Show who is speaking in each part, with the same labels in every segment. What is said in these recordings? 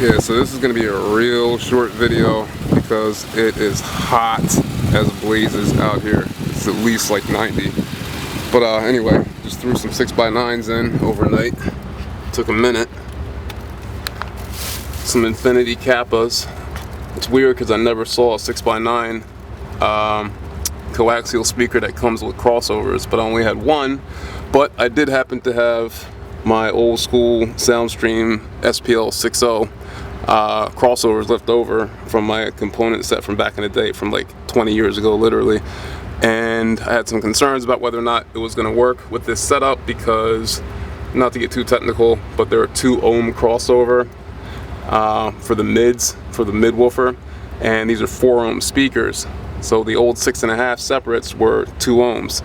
Speaker 1: Yeah, so this is going to be a real short video because it is hot as blazes out here. It's at least like 90. But anyway, just threw some 6x9s in overnight. Took a minute. Some Infinity Kappas. It's weird because I never saw a 6x9 coaxial speaker that comes with crossovers, but I only had one. But I did happen to have my old school Soundstream SPL 6.0 crossovers left over from my component set from back in the day, from like 20 years ago literally. And I had some concerns about whether or not it was going to work with this setup because, not to get too technical, but there are 2 ohm crossover for the mids, for the mid woofer, and these are 4 ohm speakers. So the old 6.5 separates were 2 ohms.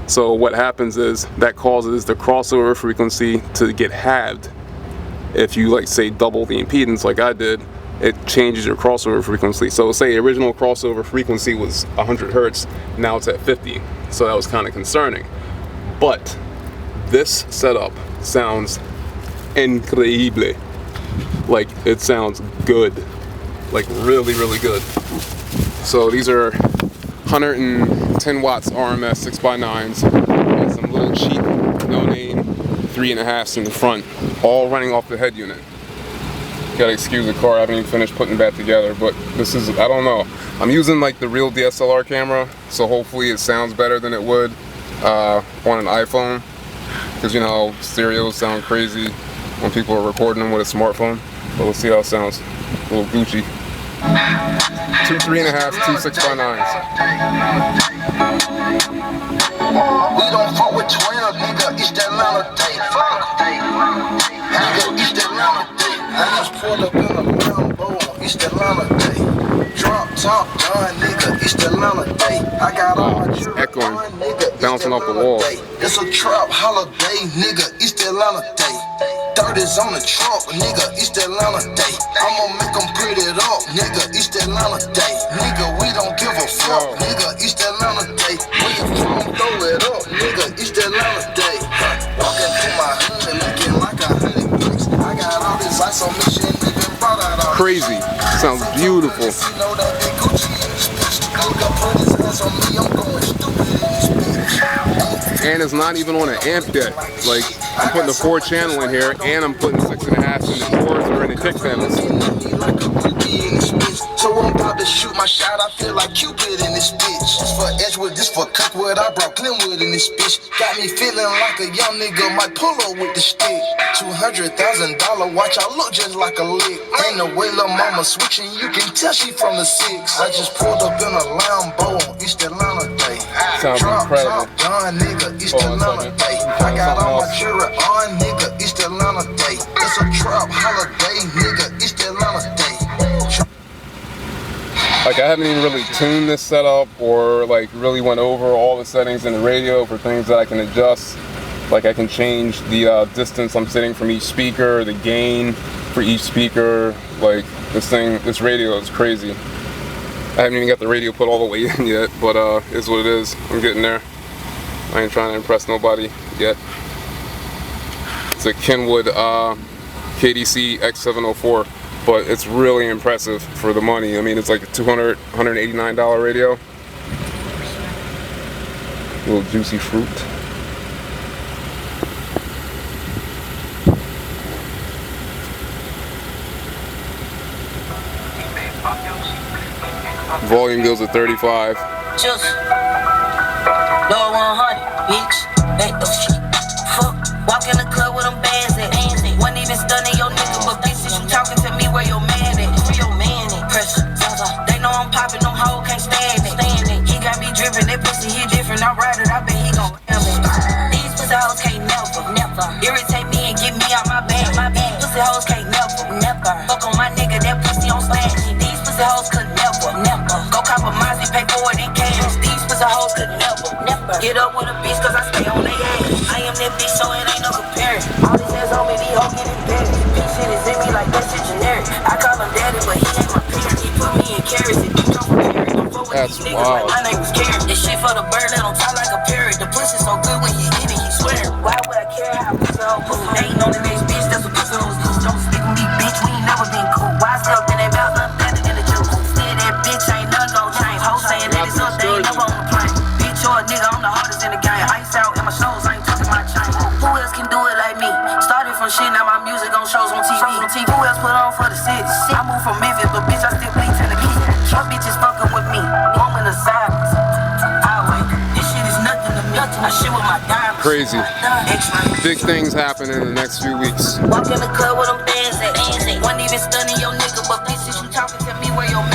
Speaker 1: So what happens is that causes the crossover frequency to get halved. If you, like, say double the impedance like I did, it changes your crossover frequency. So say original crossover frequency was 100 hertz, now it's at 50. So that was kind of concerning. But this setup sounds increíble. Like, it sounds good. Like, really, really good. So these are 110 watts RMS 6x9s and some little cheap, no-name 3.5s in the front, all running off the head unit. Gotta excuse the car, I haven't even finished putting that together, but this is, I don't know. I'm using like the real DSLR camera, so hopefully it sounds better than it would on an iPhone, because you know how stereos sound crazy when people are recording them with a smartphone. But let's see how it sounds. A little Gucci. 2 3.5s, 2 6x9s.
Speaker 2: We don't fuck with 12, nigga. It's that Atlanta day. Nigga, it's that Atlanta day. I just pulled up in a Lambo. It's that Atlanta day. Drop top gun, nigga. It's that Atlanta day. I got all my jewelry
Speaker 1: echoing,
Speaker 2: on, nigga.
Speaker 1: bouncing off the wall.
Speaker 2: It's a trap holiday, nigga. It's that Atlanta day. 30s on the trunk, nigga, it's that Atlanta day. I'ma make them put it up, nigga, it's that Atlanta day. Nigga, we don't give a fuck, nigga, it's that Atlanta day. Where you from, throw it up, nigga, it's that Atlanta day. Walking through my hood, looking like 100 bricks. I got all this ice on me, shit, even brought out all
Speaker 1: crazy, sounds beautiful. And it's not even on an amp yet. Like, I'm putting the 4-channel in here, and I'm putting 6.5s in the chords or in the kick panels.
Speaker 2: So I'm about to shoot my shot, I feel like Cupid in this bitch. This for Edgewood, this for Cookwood, I brought Glenwood in this bitch. Got me feeling like a young nigga might pull up with the stick. $200,000 watch, I look just like a lick. Ain't no way lil' mama switching, you can tell she from the 6. I just pulled up in a Lambo on East Atlanta day.
Speaker 1: Sounds incredible.
Speaker 2: Gun, nigga, East Atlanta day. I got all my jewelry on, nigga, East Atlanta day. It's a trap holiday, nigga, East Atlanta day.
Speaker 1: Like, I haven't even really tuned this setup or like really went over all the settings in the radio for things that I can adjust. Like, I can change the distance I'm sitting from each speaker, the gain for each speaker. Like, this radio is crazy. I haven't even got the radio put all the way in yet, but it's what it is. I'm getting there. I ain't trying to impress nobody yet. It's a Kenwood KDC X704. But it's really impressive for the money. I mean, it's like a $189 radio. A little juicy fruit. Volume goes to 35.
Speaker 3: Just low 100, bitch. Ain't no shit. Fuck. Walk in the club with them bands at. Wasn't even stunning your nigga, but bitches, you talking to me where your man at? Where your man at? Pressure. They know I'm popping, them hoes can't stand it. He got me dripping, that pussy, he different. I ride it, I bet he gon' ram it. These pussy hoes can't never irritate me and get me out my bag. These pussy hoes can't never fuck on my nigga, that pussy on smash. These pussy hoes could never go cop a Mozzie, pay for it in cash. These pussy hoes could never get up with a bitch, cause I stay on their ass. I am that bitch, so it ain't no comparing. All these hands on me, these hoes get embarrassed. Bitch shit is in me like that shit generic. I call him daddy, but he ain't my parent. He put me in carrots, and you come from carrots. Don't fuck with these niggas like my name was Carrot. This shit for the bird, let him talk like a parrot. The pussy so good when he eat it, he swear. Why would I care how pussy hoe pussy? Ain't on the next bitch, that's what pussy hoes do. Don't stick with me, bitch, we ain't never the game. Ice out in my shows, I ain't talking my chain. Who else can do it like me? Started from shit, now my music on shows on TV. Who else put on for the city? I moved from Memphis, but bitch, I still bleed Tennessee. Your bitches fucking with me, moment of silence. This shit is nothing to me. I shit with my diamonds.
Speaker 1: Crazy. Big things happen in the next few weeks.
Speaker 3: Walk in the club with them bands at. Wasn't even stunning your nigga, but bitches, you talking to me where your man